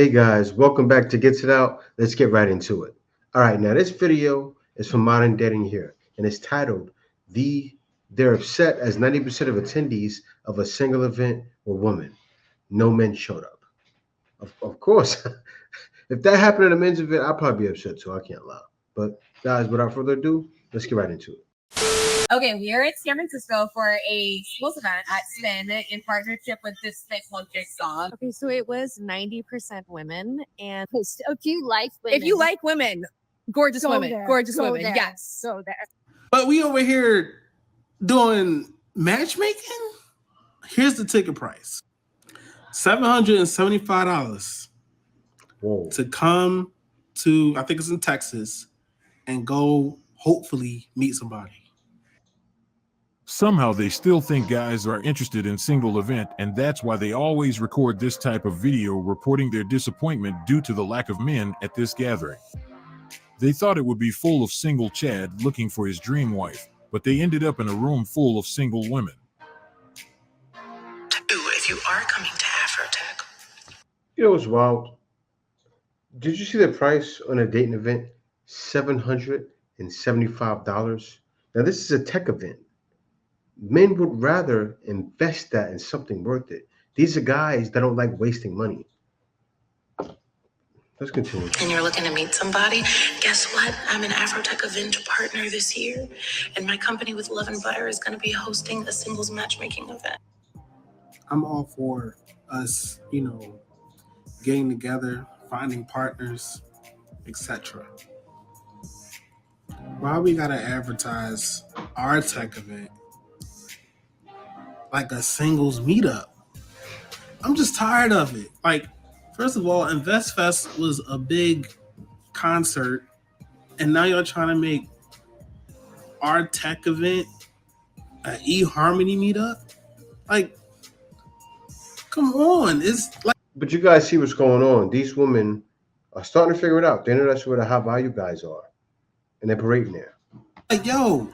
Hey guys, welcome back to Gets It Out. Let's get right into it. All right, now this video is from Modern Dating here, and it's titled They're Upset as 90% of attendees of a single event were women. No men showed up. Of course, if that happened at a men's event, I'd probably be upset too. I can't lie. But guys, without further ado, let's get right into it. Okay, we're in San Francisco for a schools event at Spin in partnership with this thing called Jigsaw. Okay, so it was 90% women, and So if you like women, If you like women, gorgeous go women, there, gorgeous go women, there, yes. go there. But we over here doing matchmaking. Here's the ticket price: $775 Whoa. to come to, I think it's in Texas, and go hopefully meet somebody. Somehow they still think guys are interested in single event, and that's why they always record this type of video reporting their disappointment due to the lack of men at this gathering. They thought it would be full of single Chad looking for his dream wife, but they ended up in a room full of single women. If you are coming to Afrotech. You know what's wild? Did you see the price on a dating event? $775. Now this is a tech event. Men would rather invest that in something worth it. These are guys that don't like wasting money. Let's continue. And you're looking to meet somebody, guess what? I'm an Afrotech event partner this year, and my company with Love and Butter is going to be hosting a singles matchmaking event. I'm all for us, getting together, finding partners, etc. Why we gotta advertise our tech event like a singles meetup? I'm just tired of it. First of all, InvestFest was a big concert, and now y'all trying to make our tech event an eHarmony meetup? Come on. But you guys see what's going on. These women are starting to figure it out. They know that's where the high value guys are. And they're parading there. Yo,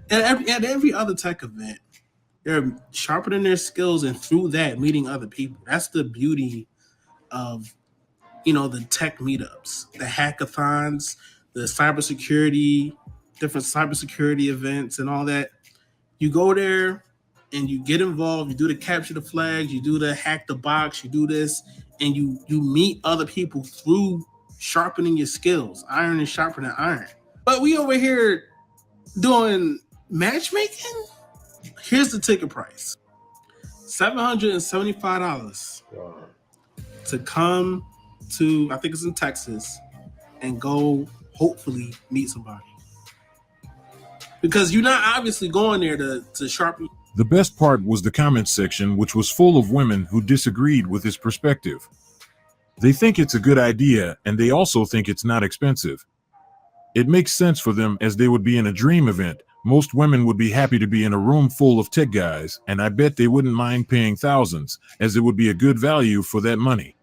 at every other tech event, they're sharpening their skills and through that meeting other people. That's the beauty of the tech meetups, the hackathons, the cybersecurity, different cybersecurity events and all that. You go there and you get involved, you do the capture the flags, you do the hack the box, you do this, and you meet other people through sharpening your skills. Iron is sharpening iron. But we over here doing matchmaking? Here's the ticket price: $775 to come to, I think it's in Texas, and go hopefully meet somebody. Because you're not obviously going there to sharpen. The best part was the comments section, which was full of women who disagreed with his perspective. They think it's a good idea, and they also think it's not expensive. It makes sense for them, as they would be in a dream event. Most women would be happy to be in a room full of tech guys, and I bet they wouldn't mind paying thousands, as it would be a good value for that money.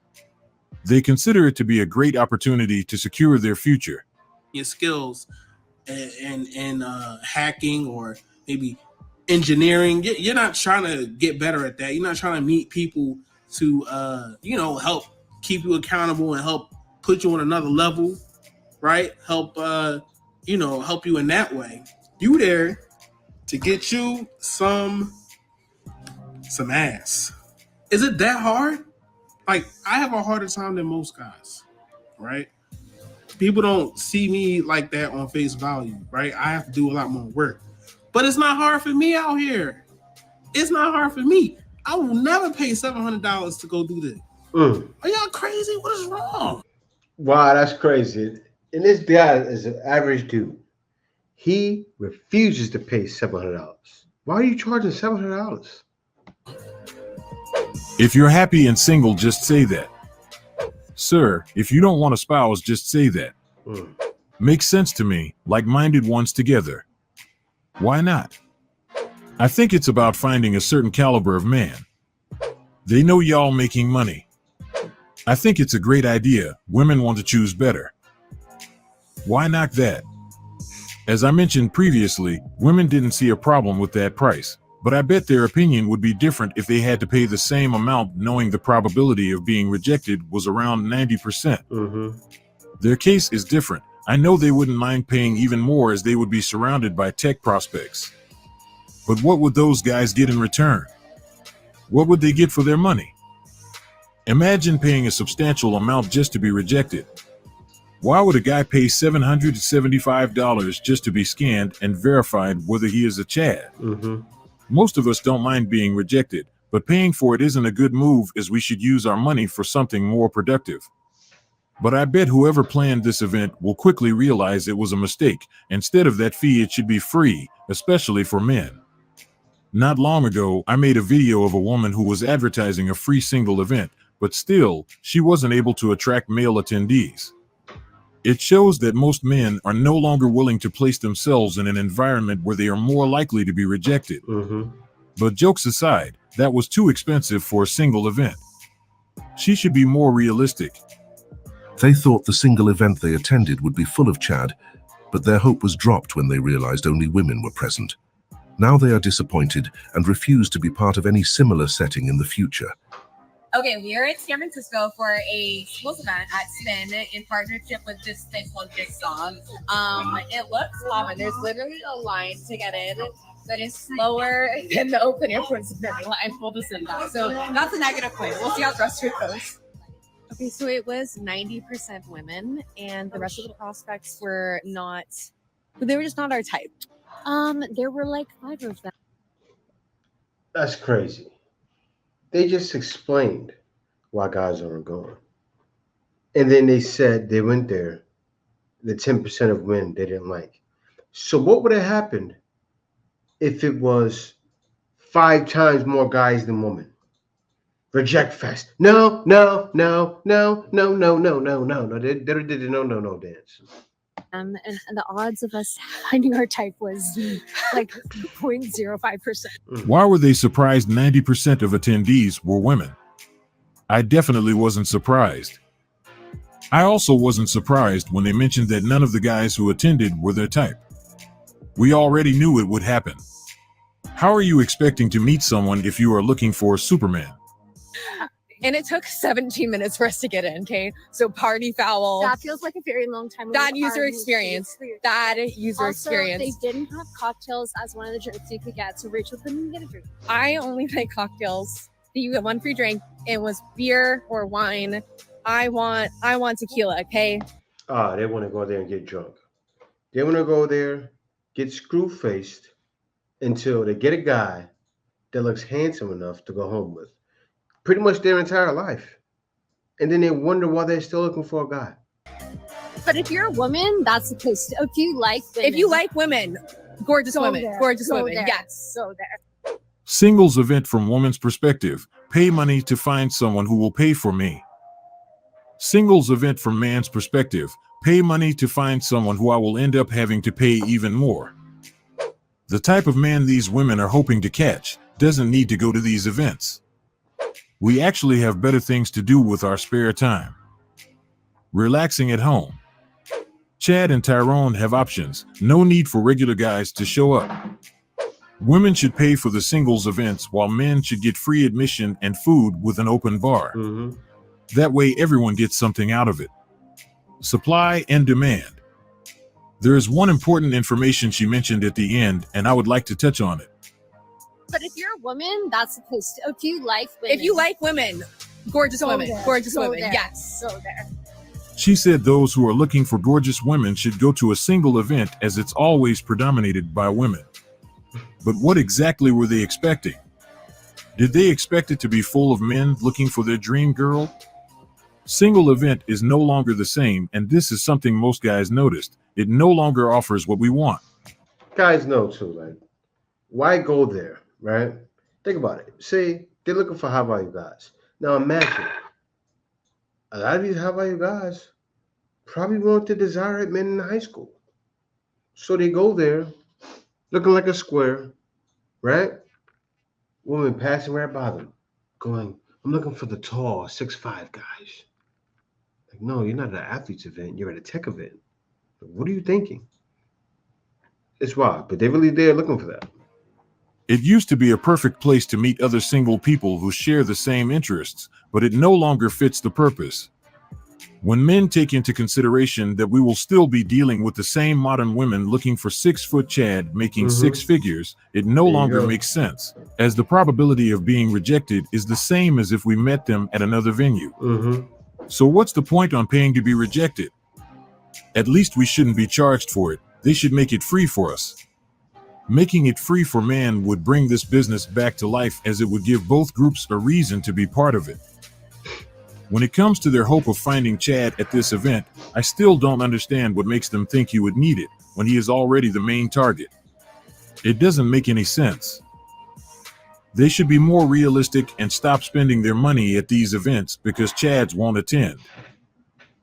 They consider it to be a great opportunity to secure their future. Your skills and hacking or maybe engineering. You're not trying to get better at that. You're not trying to meet people to help keep you accountable and help put you on another level, right? Help help you in that way. You there to get you some ass. Is it that hard? I have a harder time than most guys, right? People don't see me like that on face value, right? I have to do a lot more work. But it's not hard for me out here. It's not hard for me. I will never pay $700 to go do this. Are y'all crazy? What is wrong? Wow, that's crazy. And this guy is an average dude. He refuses to pay $700. Why are you charging $700? If you're happy and single, just say that. Sir, if you don't want a spouse, just say that. Makes sense to me, like-minded ones together. Why not? I think it's about finding a certain caliber of man. They know y'all making money. I think it's a great idea. Women want to choose better. Why knock that? As I mentioned previously, women didn't see a problem with that price. but I bet their opinion would be different if they had to pay the same amount knowing the probability of being rejected was around 90%. Mm-hmm. Their case is different. I know they wouldn't mind paying even more as they would be surrounded by tech prospects. But what would those guys get in return? What would they get for their money? Imagine paying a substantial amount just to be rejected. Why would a guy pay $775 just to be scanned and verified whether he is a Chad? Mm-hmm. Most of us don't mind being rejected, but paying for it isn't a good move as we should use our money for something more productive. But I bet whoever planned this event will quickly realize it was a mistake. Instead of that fee, it should be free, especially for men. Not long ago, I made a video of a woman who was advertising a free single event, but still, she wasn't able to attract male attendees. It shows that most men are no longer willing to place themselves in an environment where they are more likely to be rejected. Mm-hmm. But jokes aside, that was too expensive for a single event. She should be more realistic. They thought the single event they attended would be full of Chad, but their hope was dropped when they realized only women were present. Now they are disappointed and refuse to be part of any similar setting in the future. Okay, we are in San Francisco for a singles event at Spin in partnership with this thing called Jigsaw. It looks common. There's literally a line to get in that is slower than the open air participating line. We'll just say that. So that's a negative point. We'll see how the rest of it goes. Okay, so it was 90% women, and the rest of the prospects were not. They were just not our type. There were like 5 of them. That's crazy. They just explained why guys aren't going. And then they said they went there, the 10% of men they didn't like. So what would have happened if it was 5 times more guys than women? Reject fest. No. They did the no dance. And the odds of us finding our type was like 0.05%. Why were they surprised 90% of attendees were women? I definitely wasn't surprised. I also wasn't surprised when they mentioned that none of the guys who attended were their type. We already knew it would happen. How are you expecting to meet someone if you are looking for Superman? And it took 17 minutes for us to get in, okay? So party foul. That feels like a very long time. Bad user experience. Bad user experience. They didn't have cocktails as one of the drinks you could get, so Rachel couldn't get a drink. I only like cocktails. You get one free drink. It was beer or wine. I want tequila, okay? They want to go there and get drunk. They want to go there, get screw-faced until they get a guy that looks handsome enough to go home with. Pretty much their entire life. And then they wonder why they're still looking for a guy. But if you're a woman, that's the place. If you like women, Gorgeous women. there. Gorgeous Go women. there. Yes. Go there. Singles event from woman's perspective. Pay money to find someone who will pay for me. Singles event from man's perspective. Pay money to find someone who I will end up having to pay even more. The type of man these women are hoping to catch doesn't need to go to these events. We actually have better things to do with our spare time. Relaxing at home. Chad and Tyrone have options. No need for regular guys to show up. Women should pay for the singles events while men should get free admission and food with an open bar. Mm-hmm. That way everyone gets something out of it. Supply and demand. There is one important information she mentioned at the end, and I would like to touch on it. But if you're a woman, that's the place. If you like women, Gorgeous Go women. there. Gorgeous Go women. there. Yes. go there. She said those who are looking for gorgeous women should go to a single event as it's always predominated by women. But what exactly were they expecting? Did they expect it to be full of men looking for their dream girl? Single event is no longer the same, and this is something most guys noticed. It no longer offers what we want. Guys know too, like, why go there, right? Think about it. See, they're looking for high value guys. Now imagine, a lot of these high value guys probably weren't the desired men in high school. So they go there looking like a square, right? Women passing right by them, going, I'm looking for the tall 6'5" guys. Like, no, you're not at an athlete's event, you're at a tech event. What are you thinking? It's wild, but they're really there looking for that. It used to be a perfect place to meet other single people who share the same interests, but it no longer fits the purpose. When men take into consideration that we will still be dealing with the same modern women looking for 6-foot Chad making six figures, it no longer makes sense, as the probability of being rejected is the same as if we met them at another venue. So what's the point on paying to be rejected? At least we shouldn't be charged for it. They should make it free for us. Making it free for man would bring this business back to life, as it would give both groups a reason to be part of it. When it comes to their hope of finding Chad at this event, I still don't understand what makes them think he would need it when he is already the main target. It doesn't make any sense. They should be more realistic and stop spending their money at these events because Chads won't attend.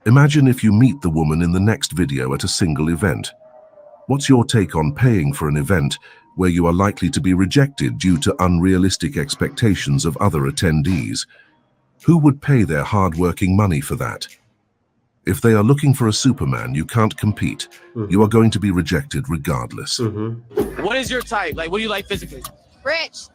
Imagine if you meet the woman in the next video at a single event. What's your take on paying for an event where you are likely to be rejected due to unrealistic expectations of other attendees? Who would pay their hard-working money for that? If they are looking for a Superman, you can't compete. You are going to be rejected regardless. What is your type? Like, what do you like physically? Rich.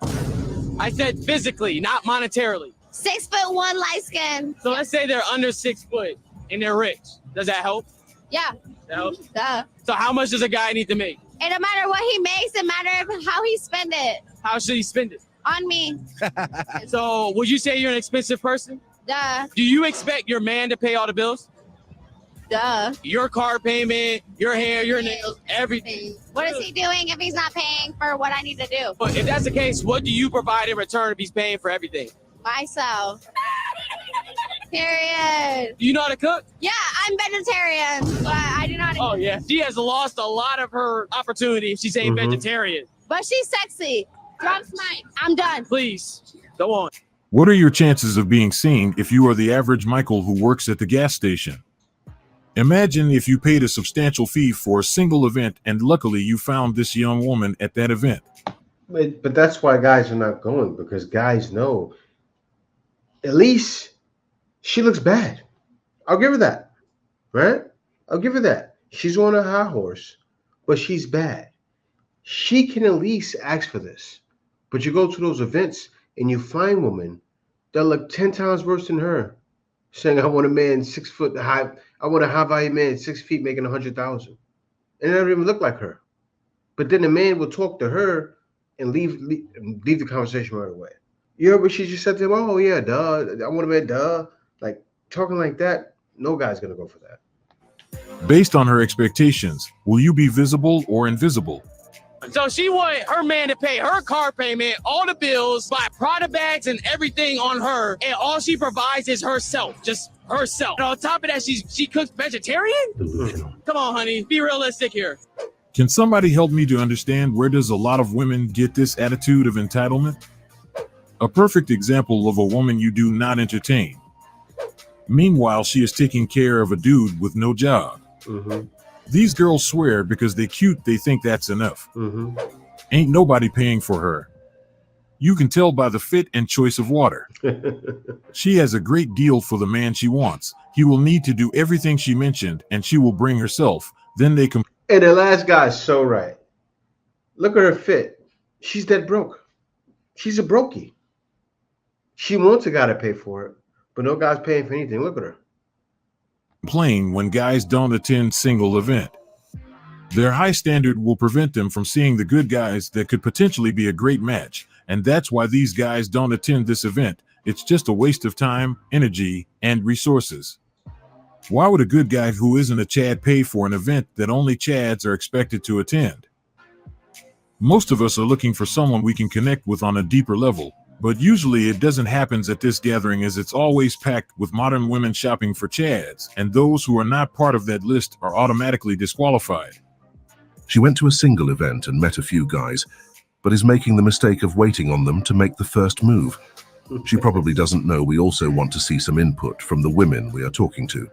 I said physically, not monetarily. 6'1", light skin. So let's say they're under 6 foot and they're rich. Does that help? Yeah. That helps? Duh. So how much does a guy need to make? It don't matter what he makes, it matters how he spend it. How should he spend it? On me. So would you say you're an expensive person? Duh. Do you expect your man to pay all the bills? Duh. Your car payment, your hair, your nails, everything. What is he doing if he's not paying for what I need to do? But if that's the case, what do you provide in return if he's paying for everything? Myself. Period. Do you know how to cook? Yeah, I'm vegetarian, but I do not. Oh yeah, she has lost a lot of her opportunity if she's saying vegetarian. But she's sexy. Drops mine. I'm done. Please, go on. What are your chances of being seen if you are the average Michael who works at the gas station? Imagine if you paid a substantial fee for a single event and luckily you found this young woman at that event. But that's why guys are not going, because guys know at least she looks bad. I'll give her that, right? I'll give her that. She's on a high horse, but she's bad. She can at least ask for this. But you go to those events and you find women that look 10 times worse than her, saying, I want a man 6 foot high. I want a high value man 6 feet making 100,000. And it doesn't even look like her. But then the man will talk to her and leave the conversation right away. You heard what she just said to him? Oh yeah, duh. I want a man, duh. Like talking like that, no guy's gonna go for that. Based on her expectations, will you be visible or invisible? So she wanted her man to pay her car payment, all the bills, buy Prada bags and everything on her, and all she provides is herself, just herself. And on top of that, she cooks vegetarian? Delusional. Come on, honey, be realistic here. Can somebody help me to understand where does a lot of women get this attitude of entitlement? A perfect example of a woman you do not entertain. Meanwhile, she is taking care of a dude with no job. These girls swear because they cute, they think that's enough. Ain't nobody paying for her. You can tell by the fit and choice of water. She has a great deal for the man she wants. He will need to do everything she mentioned, and she will bring herself. Then they can. And the last guy's so right. Look at her fit. She's dead broke. She's a brokey. She wants a guy to pay for it, but no guy's paying for anything. Look at her. Complain when guys don't attend single event. Their high standard will prevent them from seeing the good guys that could potentially be a great match, and that's why these guys don't attend this event. It's just a waste of time, energy, and resources. Why would a good guy who isn't a Chad pay for an event that only Chads are expected to attend? Most of us are looking for someone we can connect with on a deeper level, but usually it doesn't happen at this gathering, as it's always packed with modern women shopping for Chads, and those who are not part of that list are automatically disqualified. She went to a single event and met a few guys, but is making the mistake of waiting on them to make the first move. She probably doesn't know we also want to see some input from the women we are talking to.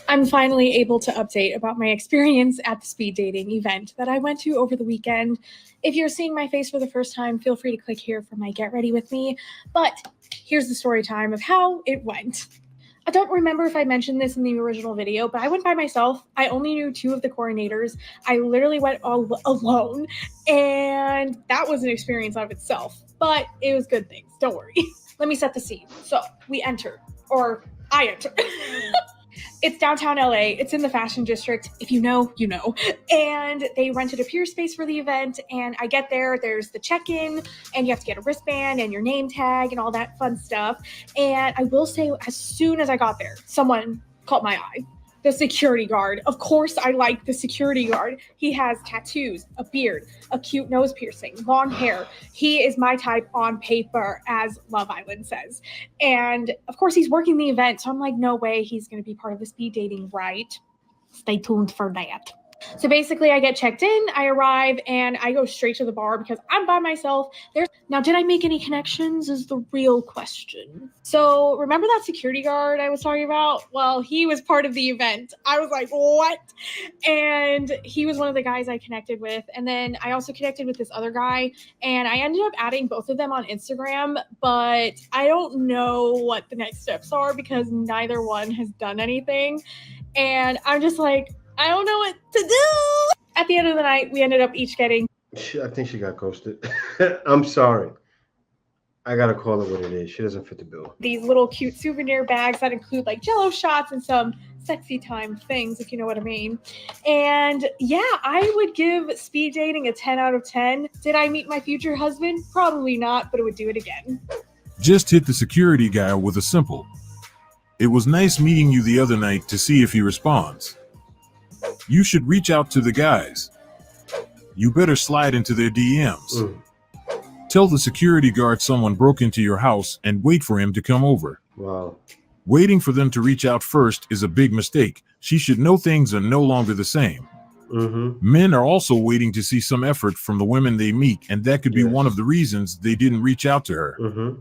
I'm finally able to update about my experience at the speed dating event that I went to over the weekend. If you're seeing my face for the first time, feel free to click here for my Get Ready With Me. But here's the story time of how it went. I don't remember if I mentioned this in the original video, but I went by myself. I only knew 2 of the coordinators. I literally went all alone, and that was an experience of itself, but it was good things. Don't worry. Let me set the scene. So we enter, or I enter. It's downtown LA. It's in the fashion district. If you know, you know. And they rented a pier space for the event. And I get there, there's the check-in, and you have to get a wristband and your name tag and all that fun stuff. And I will say, as soon as I got there, someone caught my eye. The security guard. Of course, I like the security guard. He has tattoos, a beard, a cute nose piercing, long hair. He is my type on paper, as Love Island says. And of course, he's working the event. So I'm like, no way he's going to be part of the speed dating, right? Stay tuned for that. So basically, I get checked in, I arrive, and I go straight to the bar because I'm by myself. Now, did I make any connections is the real question. So remember that security guard I was talking about? Well, he was part of the event. I was like, what? And he was one of the guys I connected with. And then I also connected with this other guy, and I ended up adding both of them on Instagram, but I don't know what the next steps are because neither one has done anything. And I'm just like, I don't know what to do. At the end of the night, we ended up each getting. I think she got ghosted. I'm sorry. I gotta call it what it is. She doesn't fit the bill. These little cute souvenir bags that include like Jello shots and some sexy time things, if you know what I mean. And yeah, I would give speed dating a 10 out of 10. Did I meet my future husband? Probably not, but I would do it again. Just hit the security guy with a simple, "It was nice meeting you the other night," to see if he responds. You should reach out to the guys. You better slide into their DMs. Tell the security guard someone broke into your house and wait for him to come over. Wow. Waiting for them to reach out first is a big mistake. She should know things are no longer the same. Men are also waiting to see some effort from the women they meet, and that could be one of the reasons they didn't reach out to her.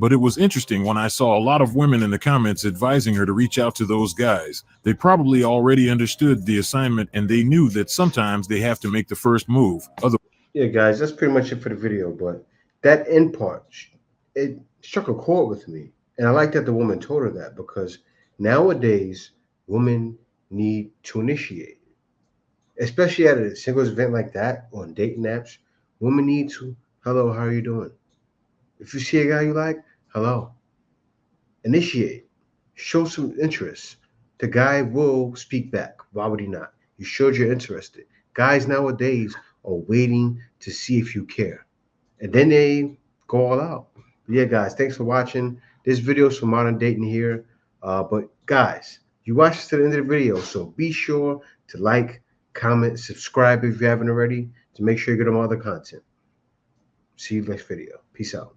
But it was interesting when I saw a lot of women in the comments advising her to reach out to those guys. They probably already understood the assignment, and they knew that sometimes they have to make the first move. Yeah, guys, that's pretty much it for the video. But that end part, it struck a chord with me. And I like that the woman told her that, because nowadays, women need to initiate. Especially at a singles event like that on dating apps, women need to, hello, how are you doing? If you see a guy you like, hello. Initiate. Show some interest. The guy will speak back. Why would he not? You showed you're interested. Guys nowadays are waiting to see if you care. And then they go all out. But yeah, guys, thanks for watching. This video is for Modern Dating here. But guys, you watched this to the end of the video, so be sure to like, comment, subscribe if you haven't already, to make sure you get all the content. See you next video. Peace out.